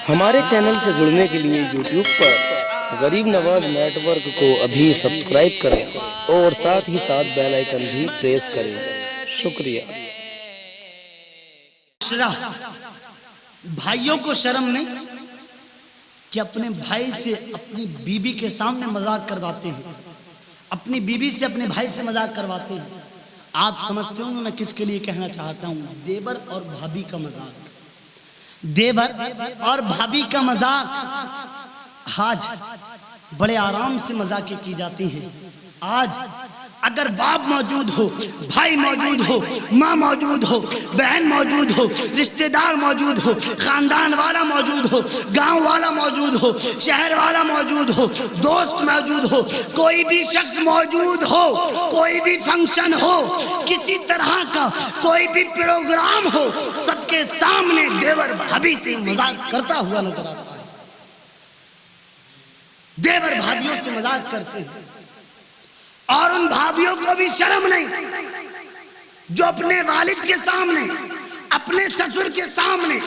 ہمارے چینل سے جڑنے کے لیے یوٹیوب پر غریب نواز نیٹ ورک کو ابھی سبسکرائب کریں اور ساتھ ہی ساتھ بیل آئیکن بھی پریس کریں۔ شکریہ۔ بھائیوں کو شرم نہیں کہ اپنے بھائی سے اپنی بیوی کے سامنے مذاق کرواتے ہیں، اپنی بیوی سے اپنے بھائی سے مذاق کرواتے ہیں۔ آپ سمجھتے ہوں گے میں کس کے لیے کہنا چاہتا ہوں؟ دیور اور بھابھی کا مذاق، دیور اور بھابھی کا مذاق آج بڑے آرام سے مذاقیں کی جاتی ہیں۔ آج اگر باپ موجود ہو، بھائی موجود ہو، ماں موجود ہو، بہن موجود ہو، رشتہ دار موجود ہو، خاندان والا موجود ہو، گاؤں والا موجود ہو، شہر والا موجود ہو، دوست موجود ہو، کوئی بھی شخص موجود ہو، کوئی بھی فنکشن ہو، کسی طرح کا کوئی بھی پروگرام ہو، سب کے سامنے دیور بھابھی سے مذاق کرتا ہوا نظر آتا ہے۔ دیور بھابھیوں سے مذاق کرتے ہیں، اور ان بھابھیوں کو بھی شرم نہیں جو اپنے والد کے سامنے، اپنے سسر کے سامنے،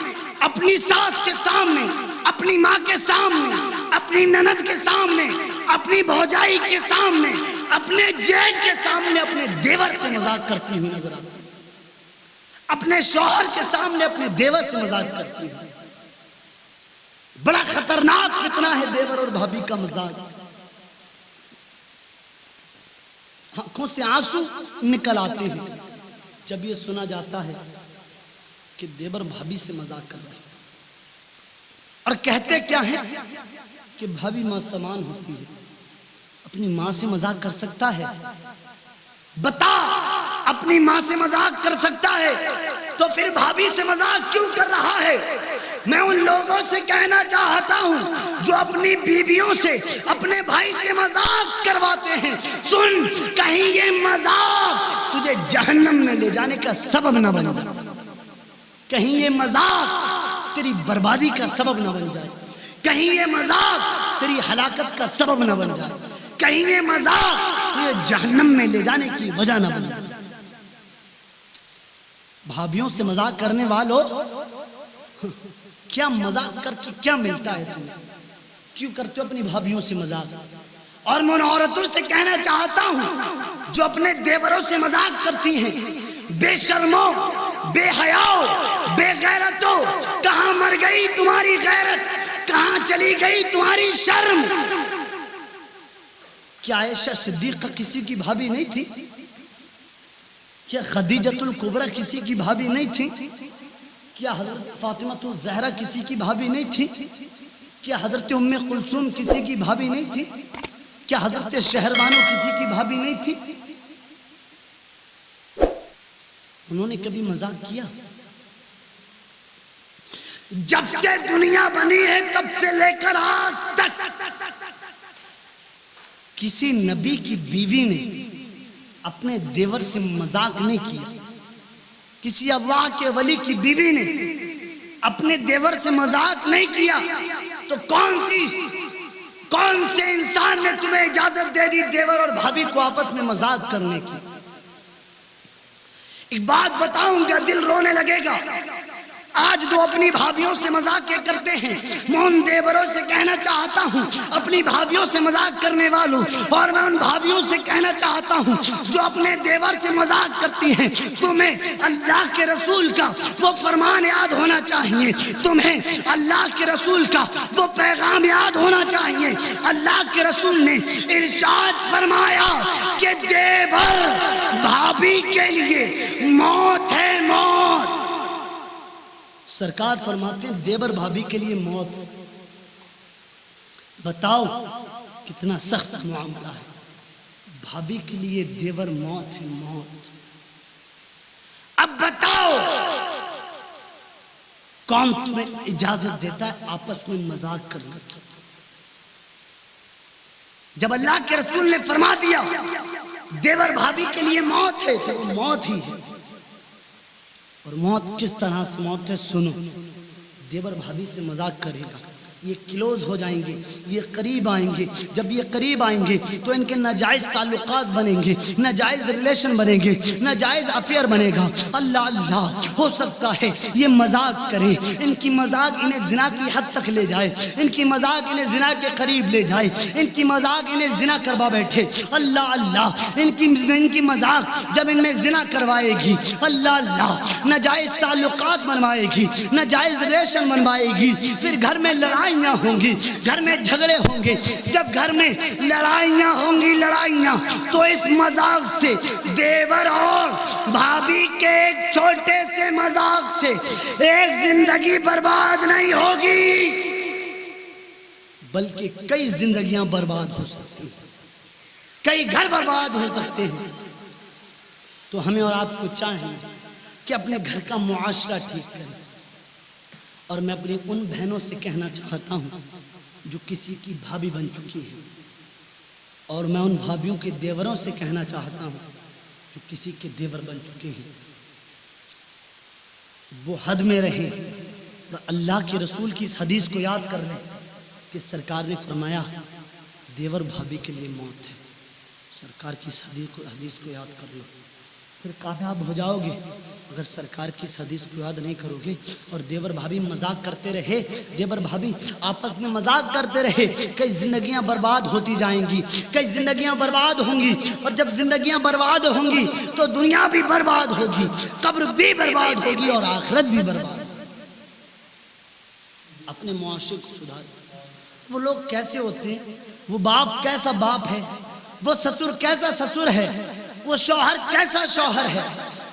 اپنی ساس کے سامنے، اپنی ماں کے سامنے، اپنی نند کے سامنے، اپنی بھوجائی کے سامنے، اپنے جیٹھ کے سامنے اپنے دیور سے مذاق کرتی ہوئی نظر آتی ہے۔ اپنے شوہر کے سامنے اپنے دیور سے مذاق کرتی ہے۔ بڑا خطرناک فتنہ ہے دیور اور بھابھی کا مذاق۔ آنکھوں سے آنسو نکل آتے ہیں جب یہ سنا جاتا ہے کہ دیور بھابھی سے مذاق کر رہے ہیں، اور کہتے کیا ہے کہ بھابھی ماں سمان ہوتی ہے۔ اپنی ماں سے مذاق کر سکتا ہے؟ بتا، اپنی ماں سے مذاق کر سکتا ہے تو پھر بھابھی سے مذاق کیوں کر رہا ہے؟ میں ان لوگوں سے کہنا چاہتا ہوں جو اپنی بیویوں سے، اپنے بھائی سے مذاق کرواتے ہیں، سن، کہیں یہ مذاق تجھے جہنم میں لے جانے کا سبب نہ بن جائے، کہیں یہ مذاق تیری بربادی کا سبب نہ بن جائے، کہیں یہ مذاق تیری ہلاکت کا سبب نہ بن جائے، کہیں یہ مذاق تجھے جہنم میں لے جانے کی وجہ نہ بن جائے۔ بھابھیوں سے مذاق کرنے والوں، کیا مذاق کر کے کیا ملتا ہے تمہیں؟ کیوں کرتے ہو اپنی بھابھیوں سے مذاق؟ اور میں ان عورتوں سے کہنا چاہتا ہوں جو اپنے دیوروں سے مذاق کرتی ہیں، بے شرموں، بے حیاؤ، بے غیرتوں، کہاں مر گئی تمہاری غیرت؟ کہاں چلی گئی تمہاری شرم؟ کیا عائشہ صدیقہ کسی کی بھابھی نہیں تھی؟ کیا خدیجۃ الکبریٰ کسی کی بھابھی نہیں تھی؟ کیا حضرت فاطمہ الزہرا کسی کی بھابھی نہیں تھی؟ کیا حضرت ام کلثوم کسی کی بھابھی نہیں تھی؟ کیا حضرت شہربانو کسی کی بھابھی نہیں تھی؟ انہوں نے کبھی مذاق کیا؟ جب سے دنیا بنی ہے تب سے لے کر آج تک کسی نبی کی بیوی نے اپنے دیور سے مذاق نہیں کیا۔ کسی اللہ کے ولی کی بیوی نے اپنے دیور سے مذاق نہیں کیا، تو کون سے انسان نے تمہیں اجازت دے دی دیور اور بھابھی کو آپس میں مذاق کرنے کی؟ ایک بات بتاؤں گا، دل رونے لگے گا۔ آج جو اپنی بھابھیوں سے مذاق کرتے ہیں، میں ان دیوروں سے کہنا چاہتا ہوں، اپنی بھابھیوں سے مذاق کرنے والوں، اور میں ان بھابھیوں سے کہنا چاہتا ہوں جو اپنے دیور سے مذاق کرتی ہیں، تمہیں اللہ کے رسول کا وہ فرمان یاد ہونا چاہیے، تمہیں اللہ کے رسول کا وہ پیغام یاد ہونا چاہیے۔ اللہ کے رسول نے ارشاد فرمایا کہ دیور بھابھی کے لیے موت ہے، موت۔ سرکار فرماتے ہیں دیور بھابھی کے لیے موت۔ بتاؤ کتنا سخت معاملہ ہے، بھابھی کے لیے دیور موت ہے، موت۔ اب بتاؤ کون تمہیں اجازت دیتا ہے آپس میں مذاق کرنے کی؟ جب اللہ کے رسول نے فرما دیا دیور بھابھی کے لیے موت ہے، تو وہ موت ہی ہے۔ اور موت کس طرح سے موت ہے؟ سنو، دیور بھابھی سے مذاق کرے گا، یہ کلوز ہو جائیں گے، یہ قریب آئیں گے. جب یہ قریب آئیں گے تو ان کے ناجائز تعلقات بنیں گے، ناجائز ریلیشن بنیں گے، ناجائز افیئر بنے گا. اللہ اللہ، ہو سکتا ہے یہ مذاق کرے، ان کی مذاق انہیں زنا کی حد تک لے جائے، ان کی مذاق انہیں زنا کے قریب لے جائے، ان کی مذاق انہیں زنا کروا بیٹھے. اللہ اللہ، ان کی مذاق جب ان میں زنا کروائے گی، اللہ اللہ، ناجائز تعلقات بنوائے گی، ناجائز ریلیشن بنوائے گی، پھر گھر میں لڑائیاں ہوں گی، گھر میں جھگڑے ہوں گے. جب گھر میں لڑائیاں ہوں گی تو اس مذاق سے، دیور اور بھابھی کے ایک چھوٹے سے مذاق سے ایک زندگی برباد نہیں ہوگی، بلکہ کئی زندگیاں برباد ہو سکتی ہیں، کئی گھر برباد ہو سکتے ہیں. تو ہمیں اور آپ کو چاہیے کہ اپنے گھر کا معاشرہ ٹھیک کریں. اور میں اپنی ان بہنوں سے کہنا چاہتا ہوں جو کسی کی بھابھی بن چکی ہیں، اور میں ان بھابھیوں کے دیوروں سے کہنا چاہتا ہوں جو کسی کے دیور بن چکے ہیں، وہ حد میں رہیں اور اللہ کے رسول کی اس حدیث کو یاد کر لیں کہ سرکار نے فرمایا دیور بھابھی کے لیے موت ہے. سرکار کی اس حدیث کو یاد کر لو، پھر کامیاب ہو جاؤ گے. اگر سرکار کی اس حدیث کو یاد نہیں کرو گے اور دیور بھابھی مذاق کرتے رہے، دیور بھابھی آپس میں مذاق کرتے رہے، کئی زندگیاں برباد ہوتی جائیں گی، کئی زندگیاں برباد ہوں گی. اور جب زندگیاں برباد ہوں گی تو دنیا بھی برباد ہوگی، قبر بھی برباد ہوگی اور آخرت بھی برباد. اپنے معاشرے کو سدھار. وہ لوگ کیسے ہوتے ہیں، وہ باپ کیسا باپ ہے، وہ سسر کیسا سسر ہے، وہ شوہر کیسا شوہر ہے،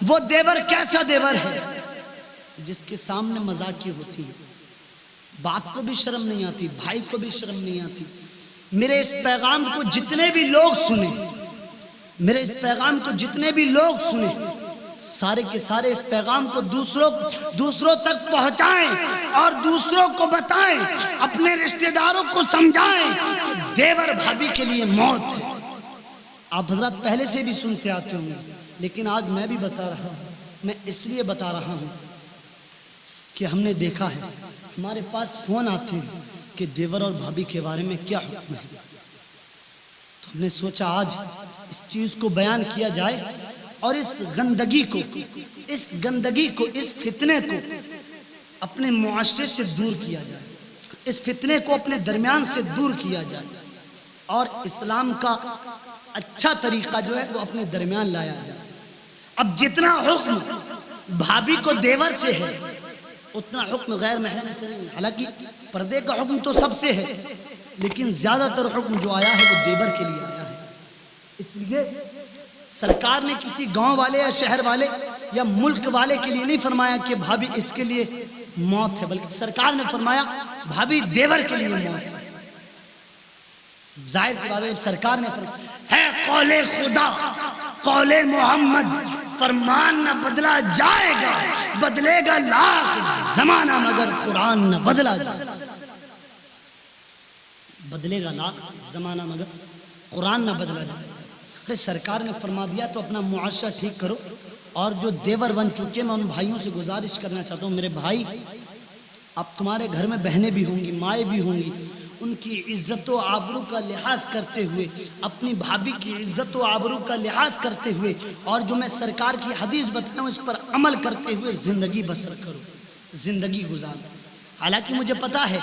وہ دیور کیسا دیور ہے، جس کے سامنے مذاقیں ہوتی ہیں. باپ کو بھی شرم نہیں آتی، بھائی کو بھی شرم نہیں آتی. میرے اس پیغام کو جتنے بھی لوگ سنیں، میرے اس پیغام کو جتنے بھی لوگ سنیں، سارے کے سارے اس پیغام کو دوسروں تک پہنچائیں اور دوسروں کو بتائیں، اپنے رشتہ داروں کو سمجھائیں کہ دیور بھابھی کے لیے موت ہے. آپ حضرات پہلے سے بھی سنتے آتے ہوں گے، لیکن آج میں بھی بتا رہا ہوں. میں اس لیے بتا رہا ہوں کہ ہم نے دیکھا ہے، ہمارے پاس فون آتے ہیں کہ دیور اور بھابھی کے بارے میں کیا حکم ہے. تو ہم نے سوچا آج اس چیز کو بیان کیا جائے اور اس گندگی کو، اس فتنے کو اپنے معاشرے سے دور کیا جائے، اس فتنے کو اپنے درمیان سے دور کیا جائے، اور اسلام کا اچھا طریقہ جو ہے وہ اپنے درمیان لایا جائے. اب جتنا حکم بھابھی کو دیور سے ہے اتنا حکم غیر محرم سے نہیں. حالانکہ پردے کا حکم تو سب سے ہے، لیکن زیادہ تر حکم جو آیا ہے وہ دیور کے لیے آیا ہے. اس لیے سرکار نے کسی گاؤں والے یا شہر والے یا ملک والے کے لیے نہیں فرمایا کہ بھابھی اس کے لیے موت ہے، بلکہ سرکار نے فرمایا بھابھی دیور کے لیے موت ہے. ظاہر سی بات ہے، سرکار نے فرمایا ہے قول خدا، قول محمد، فرمان نہ بدلا جائے گا، بدلے گا لاکھ زمانہ مگر قرآن نہ بدلا جائے گا. بدلے گا لاکھ زمانہ مگر قرآن نہ بدلا جائے گا. ارے سرکار نے فرما دیا تو اپنا معاشرہ ٹھیک کرو. اور جو دیور بن چکے، میں ان بھائیوں سے گزارش کرنا چاہتا ہوں، میرے بھائی، اب تمہارے گھر میں بہنیں بھی ہوں گی، مائیں بھی ہوں گی، ان کی عزت و آبرو کا لحاظ کرتے ہوئے، اپنی بھابھی کی عزت و آبرو کا لحاظ کرتے ہوئے، اور جو میں سرکار کی حدیث بتاؤں اس پر عمل کرتے ہوئے زندگی بسر کرو، زندگی گزارو. حالانکہ مجھے پتا ہے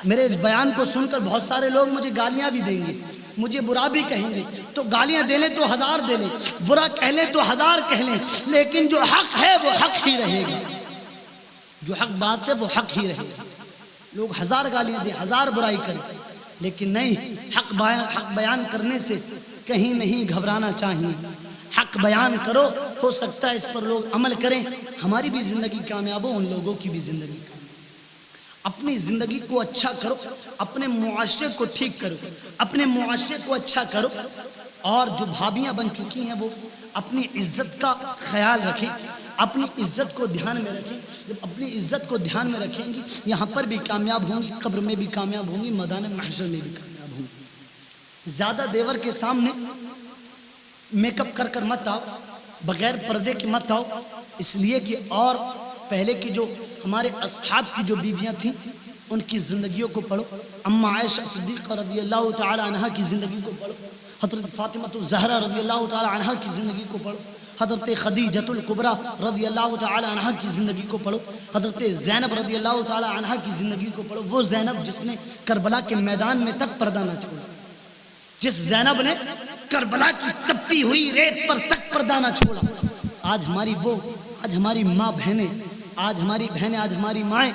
میرے اس بیان کو سن کر بہت سارے لوگ مجھے گالیاں بھی دیں گے، مجھے برا بھی کہیں گے. تو گالیاں دے لیں تو 1000 دے لیں، برا کہہ لیں تو 1000 کہہ لیں، لیکن جو حق ہے وہ حق ہی رہے گا. جو حق بات ہے وہ حق ہی رہے گا. لوگ 1000 گالیاں دیں، 1000 برائی کریں، لیکن نہیں، حق بیان کرنے سے کہیں نہیں گھبرانا چاہیے. حق بیان کرو، ہو سکتا ہے اس پر لوگ عمل کریں، ہماری بھی زندگی کامیاب ہو، ان لوگوں کی بھی زندگی کامیاب. اپنی زندگی کو اچھا کرو، اپنے معاشرے کو ٹھیک کرو، اپنے معاشرے کو اچھا کرو. اور جو بھابیاں بن چکی ہیں وہ اپنی عزت کا خیال رکھیں، اپنی عزت کو دھیان میں رکھیں. جب اپنی عزت کو دھیان میں رکھیں گی، یہاں پر بھی کامیاب ہوں گی، قبر میں بھی کامیاب ہوں گی، میدان محشر میں بھی کامیاب ہوں گی. زیادہ دیور کے سامنے میک اپ کر مت آؤ، بغیر پردے کے مت آؤ. اس لیے کہ اور پہلے کی جو ہمارے اصحاب کی جو بیویاں تھیں ان کی زندگیوں کو پڑھو، اما عائشہ صدیقہ رضی اللہ تعالی عنہا کی زندگی کو پڑھو، حضرت فاطمہ الزہرا رضی اللہ تعالی عنہا کی زندگی کو پڑھو، حضرت خدیجۃ الکبریٰ رضی اللہ تعالی عنہا کی زندگی کو پڑھو، حضرت زینب رضی اللہ تعالی عنہا کی زندگی کو پڑھو، وہ زینب جس نے کربلا کے میدان میں تک پردہ نہ چھوڑا، جس زینب نے کربلا کی تپتی ہوئی ریت پر تک پردہ نہ چھوڑا۔ آج ہماری ماں بہنیں، آج ہماری مائیں،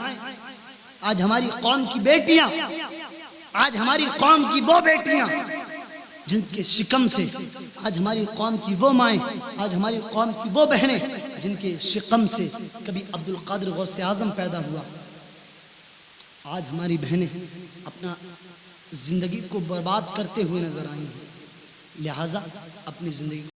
آج ہماری قوم کی بیٹیاں، آج ہماری قوم کی وہ بیٹیاں جن کے شکم سے، آج ہماری قوم کی وہ مائیں، آج ہماری قوم کی وہ بہنیں جن کے شکم سے کبھی عبد القادر غوث اعظم پیدا ہوا، آج ہماری بہنیں اپنا زندگی کو برباد کرتے ہوئے نظر آئی ہیں۔ لہٰذا اپنی زندگی